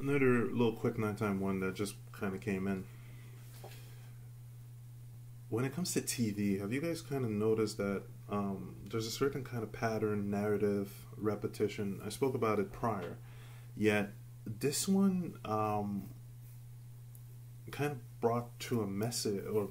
Another little quick nighttime one that just kind of came in. When it comes to TV, have you guys kind of noticed that there's a certain kind of pattern, narrative, repetition? I spoke about it prior, yet this one kind of brought to a message, or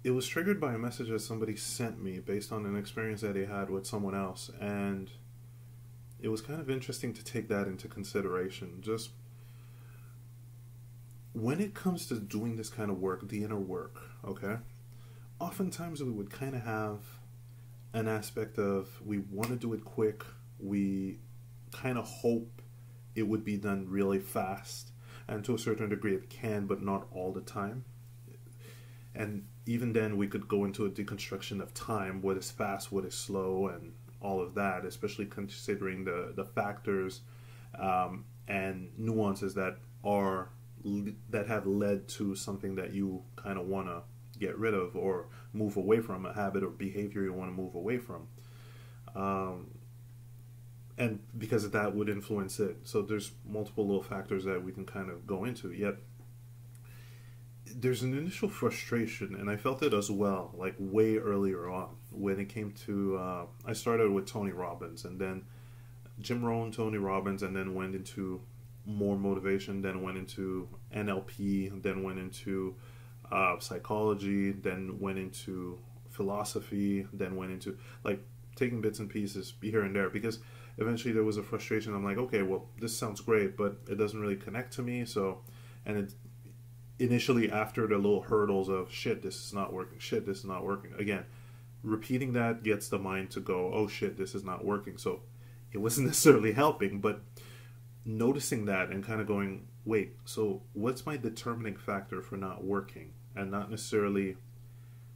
it was triggered by a message that somebody sent me based on an experience that he had with someone else, and it was kind of interesting to take that into consideration. Just when it comes to doing this kind of work, the inner work, okay? Oftentimes we would kind of have an aspect of we want to do it quick. We kind of hope it would be done really fast. And to a certain degree it can, but not all the time. And even then we could go into a deconstruction of time, what is fast, what is slow, and all of that, especially considering the factors and nuances that have led to something that you kind of want to get rid of or move away from, a habit or behavior you want to move away from. And because of that would influence it. So there's multiple little factors that we can kind of go into. Yet there's an initial frustration, and I felt it as well, like way earlier on when it came to, I started with Tony Robbins, and then Jim Rohn, Tony Robbins, and then went into more motivation, then went into NLP, then went into psychology, then went into philosophy, then went into like taking bits and pieces here and there, because eventually there was a frustration. I'm like, okay, well, this sounds great, but it doesn't really connect to me. So, and it initially, after the little hurdles of shit, this is not working, shit, this is not working, again, repeating that gets the mind to go, oh shit, this is not working. So it wasn't necessarily helping, but noticing that and kind of going, wait, so what's my determining factor for not working, and not necessarily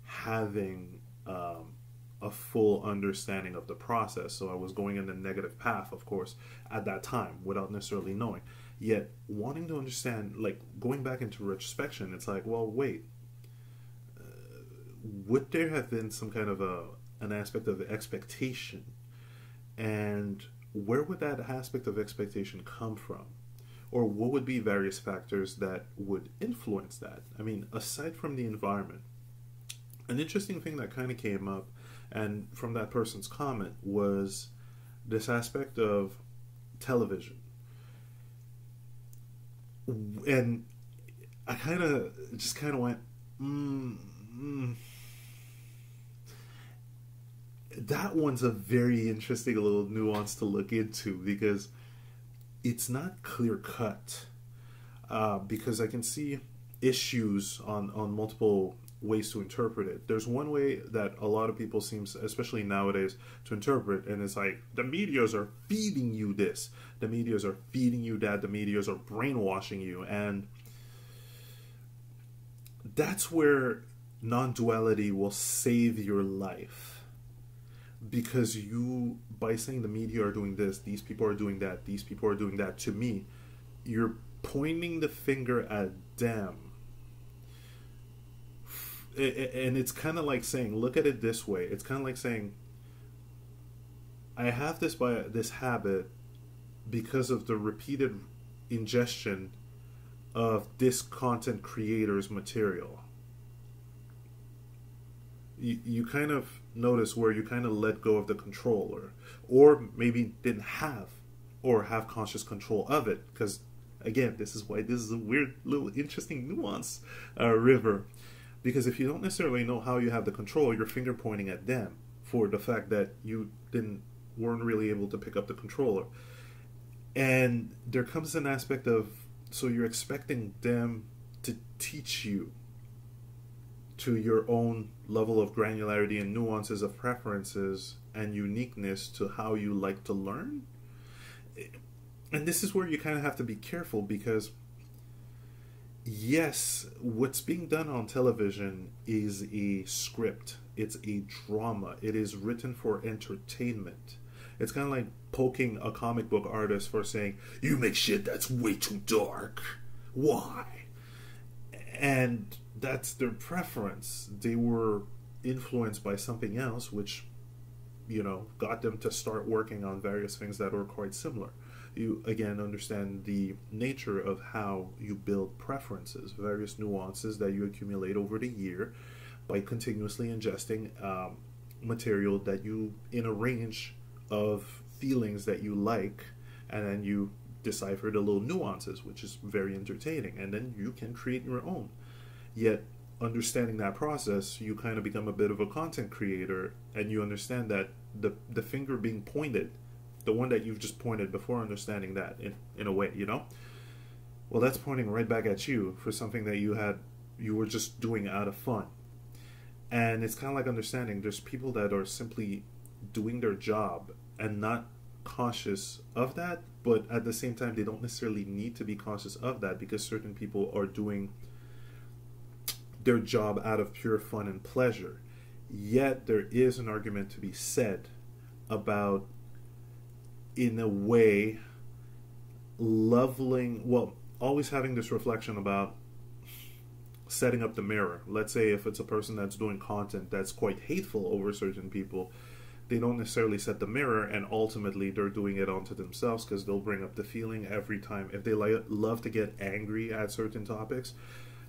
having a full understanding of the process. So I was going in the negative path, of course, at that time without necessarily knowing. Yet wanting to understand, like going back into retrospection, it's like, well, wait, would there have been some kind of an aspect of expectation, and where would that aspect of expectation come from? Or what would be various factors that would influence that? I mean, aside from the environment, an interesting thing that kind of came up, and from that person's comment, was this aspect of television. And I kind of just kind of went, that one's a very interesting little nuance to look into, because it's not clear cut. Because I can see issues on multiple ways to interpret it. There's one way that a lot of people seem, especially nowadays, to interpret, and it's like, the medias are feeding you this, the medias are feeding you that, the medias are brainwashing you. And that's where non-duality will save your life, because you, by saying the media are doing this, these people are doing that, these people are doing that, to me, you're pointing the finger at them. And it's kind of like saying, look at it this way. It's kind of like saying, I have this habit because of the repeated ingestion of this content creator's material. You kind of notice where you kind of let go of the control, or maybe didn't have or have conscious control of it. Because again, this is why this is a weird little interesting nuance, river. Because if you don't necessarily know how you have the control, you're finger pointing at them for the fact that you weren't really able to pick up the controller. And there comes an aspect of, so you're expecting them to teach you to your own level of granularity and nuances of preferences and uniqueness to how you like to learn. And this is where you kind of have to be careful, because yes, what's being done on television is a script. It's a drama. It is written for entertainment. It's kind of like poking a comic book artist for saying, you make shit that's way too dark. Why? And that's their preference. They were influenced by something else, which, got them to start working on various things that were quite similar. You again understand the nature of how you build preferences, various nuances that you accumulate over the year by continuously ingesting material that you in a range of feelings that you like, and then you decipher the little nuances, which is very entertaining, and then you can create your own. Yet understanding that process, you kind of become a bit of a content creator, and you understand that the finger being pointed, the one that you've just pointed before understanding that in a way, you know, well, that's pointing right back at you for something that you were just doing out of fun. And it's kind of like understanding there's people that are simply doing their job and not conscious of that, but at the same time they don't necessarily need to be conscious of that, because certain people are doing their job out of pure fun and pleasure. Yet there is an argument to be said about, in a way, always having this reflection about setting up the mirror. Let's say if it's a person that's doing content that's quite hateful over certain people, they don't necessarily set the mirror, and ultimately they're doing it onto themselves, because they'll bring up the feeling every time. If they love to get angry at certain topics,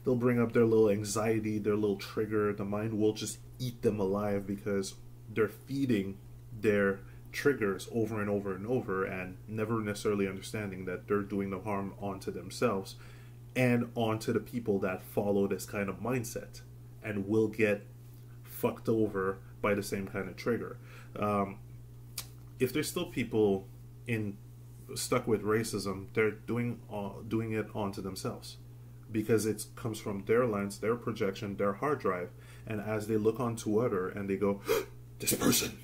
they'll bring up their little anxiety, their little trigger. The mind will just eat them alive because they're feeding their triggers over and over and over, and never necessarily understanding that they're doing the harm onto themselves and onto the people that follow this kind of mindset and will get fucked over by the same kind of trigger. If there's still people stuck with racism, they're doing it onto themselves, because it comes from their lens, their projection, their hard drive, and as they look onto other and they go, this person,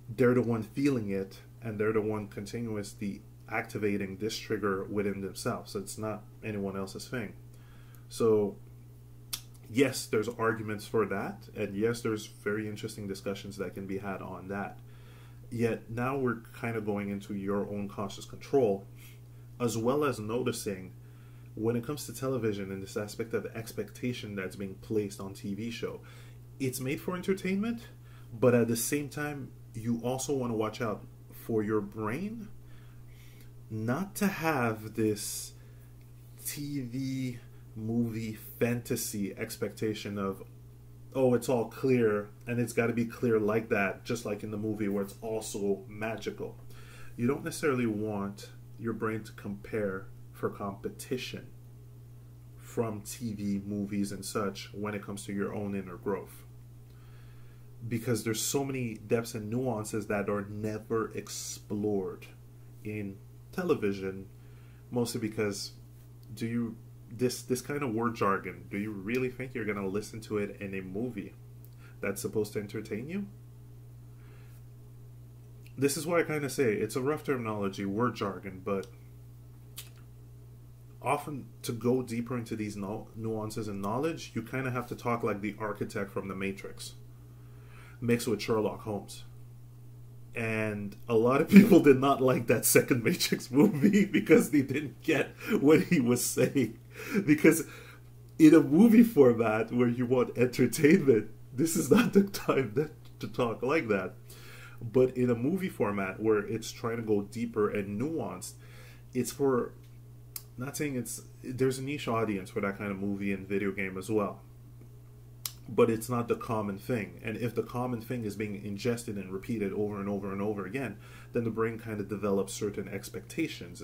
they're the one feeling it, and they're the one continuously activating this trigger within themselves. It's not anyone else's thing. So yes, there's arguments for that, and yes, there's very interesting discussions that can be had on that. Yet now we're kind of going into your own conscious control, as well as noticing when it comes to television and this aspect of expectation that's being placed on TV show. It's made for entertainment, but at the same time, you also want to watch out for your brain not to have this TV movie fantasy expectation of, oh, it's all clear and it's got to be clear like that, just like in the movie where it's also magical. You don't necessarily want your brain to compare for competition from TV, movies, and such when it comes to your own inner growth. Because there's so many depths and nuances that are never explored in television, mostly because this kind of word jargon, do you really think you're going to listen to it in a movie that's supposed to entertain you? This is why I kind of say it's a rough terminology, word jargon, but often to go deeper into these nuances and knowledge, you kind of have to talk like the architect from The Matrix mixed with Sherlock Holmes. And a lot of people did not like that second Matrix movie because they didn't get what he was saying. Because in a movie format where you want entertainment, this is not the time to talk like that. But in a movie format where it's trying to go deeper and nuanced, it's for, not saying there's a niche audience for that kind of movie and video game as well. But it's not the common thing. And if the common thing is being ingested and repeated over and over and over again, then the brain kind of develops certain expectations,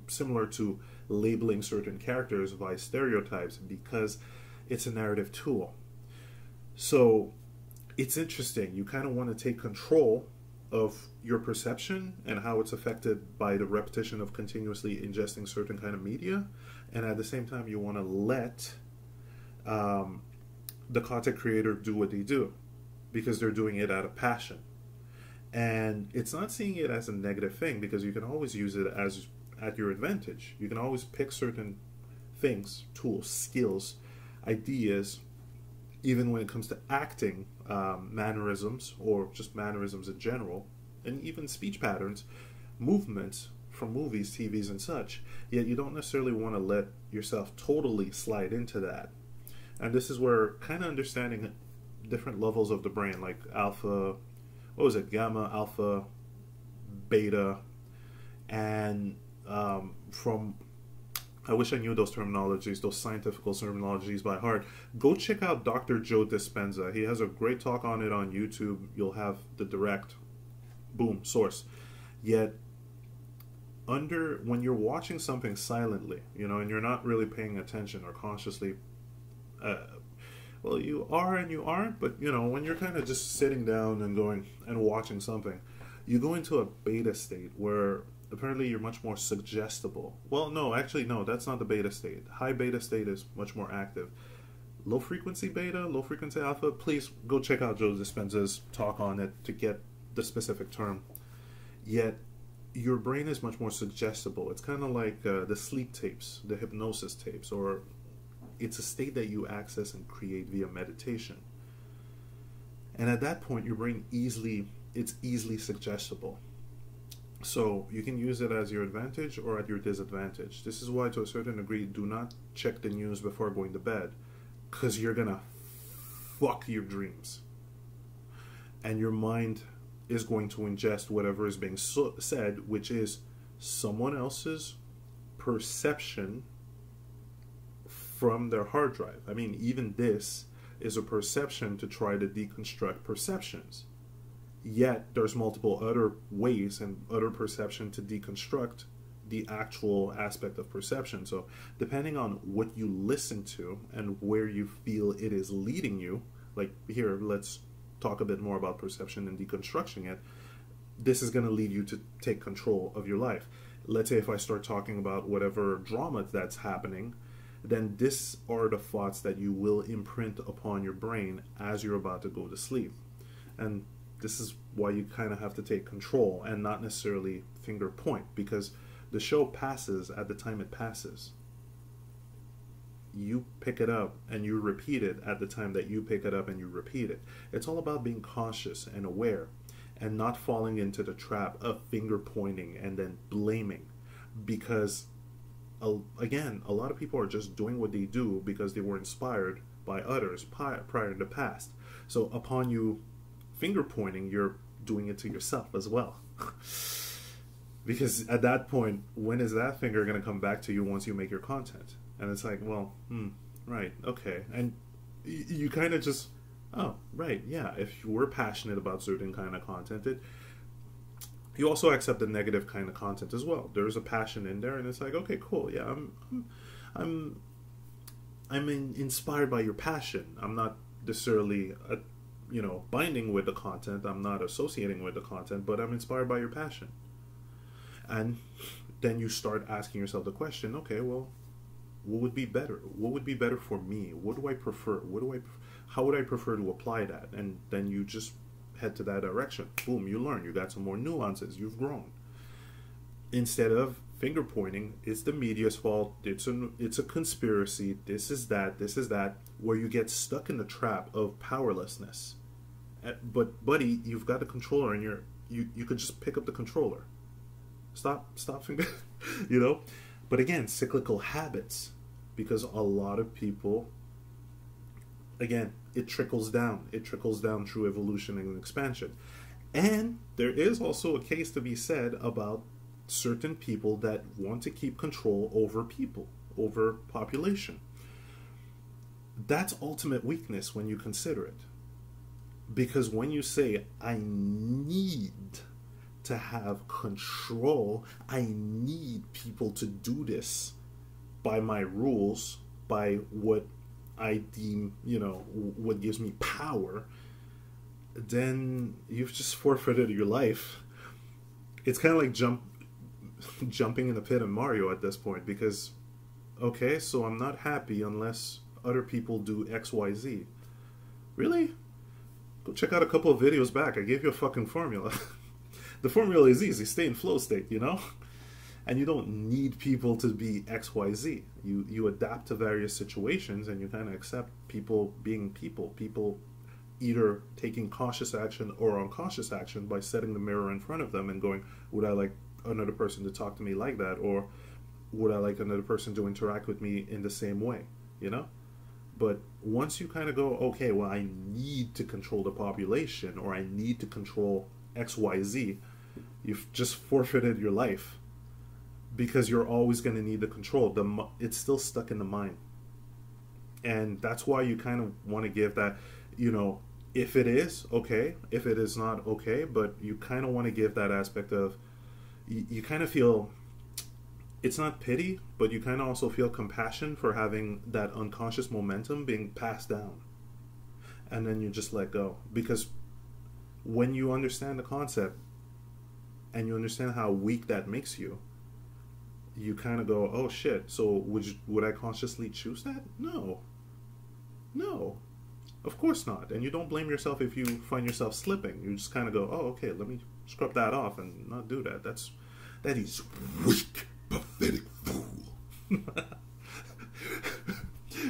similar to labeling certain characters by stereotypes, because it's a narrative tool. So it's interesting. You kind of want to take control of your perception and how it's affected by the repetition of continuously ingesting certain kind of media. And at the same time, you want to let the content creator do what they do, because they're doing it out of passion. And it's not seeing it as a negative thing, because you can always use it as at your advantage. You can always pick certain things, tools, skills, ideas, even when it comes to acting, mannerisms, or just mannerisms in general, and even speech patterns, movements from movies, TVs, and such. Yet you don't necessarily want to let yourself totally slide into that. And this is where kind of understanding different levels of the brain, like gamma, alpha, beta, and from, I wish I knew those terminologies, those scientific terminologies by heart. Go check out Dr. Joe Dispenza. He has a great talk on it on YouTube. You'll have the direct, boom, source. Yet, when you're watching something silently, and you're not really paying attention or consciously, well, you are and you aren't, but, when you're kind of just sitting down and going and watching something, you go into a beta state where apparently you're much more suggestible. Well, no, actually, no, that's not the beta state. High beta state is much more active. Low frequency beta, low frequency alpha, please go check out Joe Dispenza's talk on it to get the specific term. Yet, your brain is much more suggestible. It's kind of like the sleep tapes, the hypnosis tapes, or it's a state that you access and create via meditation. And at that point, your brain it's easily suggestible. So you can use it as your advantage or at your disadvantage. This is why, to a certain degree, do not check the news before going to bed, because you're gonna fuck your dreams. And your mind is going to ingest whatever is being said, which is someone else's perception from their hard drive. I mean, even this is a perception to try to deconstruct perceptions. Yet, there's multiple other ways and other perception to deconstruct the actual aspect of perception. So, depending on what you listen to and where you feel it is leading you, like here, let's talk a bit more about perception and deconstructing it. This is going to lead you to take control of your life. Let's say if I start talking about whatever drama that's happening, then these are the thoughts that you will imprint upon your brain as you're about to go to sleep. And this is why you kind of have to take control and not necessarily finger point, because the show passes at the time it passes. You pick it up and you repeat it at the time that you pick it up and you repeat it. It's all about being cautious and aware and not falling into the trap of finger pointing and then blaming, because again, a lot of people are just doing what they do because they were inspired by others prior in the past. So upon you finger pointing, you're doing it to yourself as well. Because at that point, when is that finger going to come back to you once you make your content? And it's like, well, right, okay. And you kind of just, oh, right, yeah, if you were passionate about certain kind of content, you also accept the negative kind of content as well. There's a passion in there, and it's like, okay, cool, yeah, I'm inspired by your passion. I'm not necessarily, binding with the content. I'm not associating with the content, but I'm inspired by your passion. And then you start asking yourself the question, okay, well, what would be better? What would be better for me? What do I prefer? How would I prefer to apply that? And then you just head to that direction. Boom, you learn. You got some more nuances. You've grown. Instead of finger pointing, it's the media's fault. It's a conspiracy. This is that, where you get stuck in the trap of powerlessness. But buddy, you've got a controller, and you could just pick up the controller. Stop finger, But again, cyclical habits, because a lot of people, again, it trickles down. It trickles down through evolution and expansion. And there is also a case to be said about certain people that want to keep control over people, over population. That's ultimate weakness when you consider it. Because when you say, I need to have control, I need people to do this by my rules, by what I deem, what gives me power, then you've just forfeited your life. It's kind of like jumping in the pit of Mario at this point, because, okay, so I'm not happy unless other people do X, Y, Z. Really? Go check out a couple of videos back. I gave you a fucking formula. The formula is easy. Stay in flow state, And you don't need people to be X, Y, Z. You adapt to various situations, and you kind of accept people being people. People either taking cautious action or unconscious action by setting the mirror in front of them and going, would I like another person to talk to me like that? Or would I like another person to interact with me in the same way? But once you kind of go, okay, well, I need to control the population, or I need to control X, Y, Z, you've just forfeited your life. because you're always going to need the control. It's still stuck in the mind, and that's why you kind of want to give that, you know, if it is okay, if it is not okay, but you kind of want to give that aspect of, you kind of feel, it's not pity, but you kind of also feel compassion for having that unconscious momentum being passed down, and then you just let go. Because when you understand the concept and you understand how weak that makes you, you kind of go, oh shit, so would I consciously choose that? No, of course not. And you don't blame yourself if you find yourself slipping. You just kind of go, oh, okay, let me scrub that off and not do that. That is weak, pathetic fool.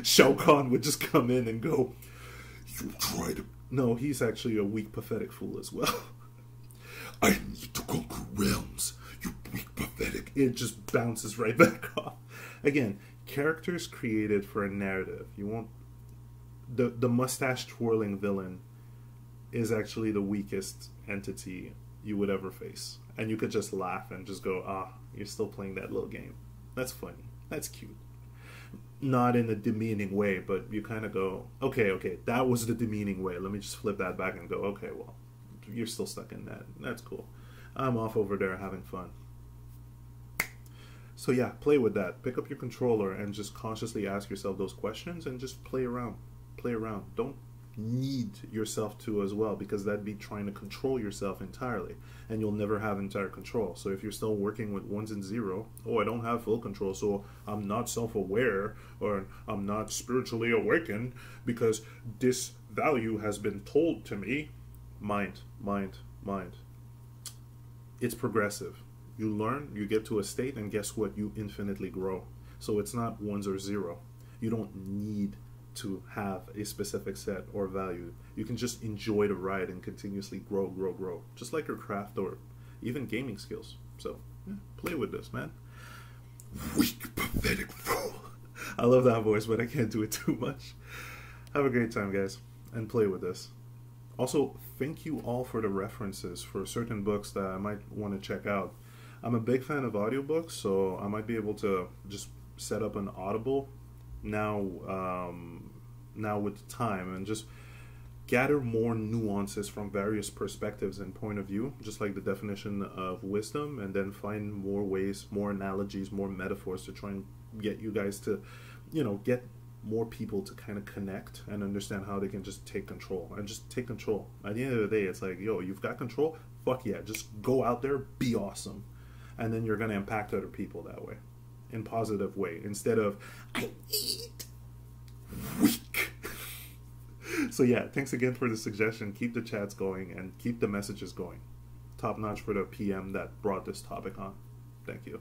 Shao Kahn would just come in and go, you try to... No, he's actually a weak, pathetic fool as well. I need to conquer realms, you weak, pathetic. It just bounces right back off. Again, characters created for a narrative. You won't... The mustache twirling villain is actually the weakest entity you would ever face. And you could just laugh and just go, ah, you're still playing that little game. That's funny. That's cute. Not in a demeaning way, but you kind of go, okay, that was the demeaning way. Let me just flip that back and go, okay, well, you're still stuck in that. That's cool. I'm off over there having fun. So yeah, play with that. Pick up your controller and just consciously ask yourself those questions and just play around. Play around. Don't need yourself to as well, because that'd be trying to control yourself entirely, and you'll never have entire control. So if you're still working with ones and zero, oh, I don't have full control, so I'm not self-aware, or I'm not spiritually awakened because this value has been told to me. Mind. It's progressive. You learn, you get to a state, and guess what? You infinitely grow. So it's not ones or zero. You don't need to have a specific set or value. You can just enjoy the ride and continuously grow. Just like your craft or even gaming skills. So, yeah, play with this, man. Weak, pathetic fool. I love that voice, but I can't do it too much. Have a great time, guys, and play with this. Also, thank you all for the references for certain books that I might want to check out. I'm a big fan of audiobooks, so I might be able to just set up an Audible now with the time and just gather more nuances from various perspectives and point of view, just like the definition of wisdom, and then find more ways, more analogies, more metaphors to try and get you guys to, you know, get more people to kind of connect and understand how they can just take control. And just take control. At the end of the day, it's like, yo, you've got control? Fuck yeah, just go out there, be awesome. And then you're going to impact other people that way. In positive way, instead of I eat weak. So yeah, thanks again for the suggestion. Keep the chats going and keep the messages going. Top notch for the PM that brought this topic on. Thank you.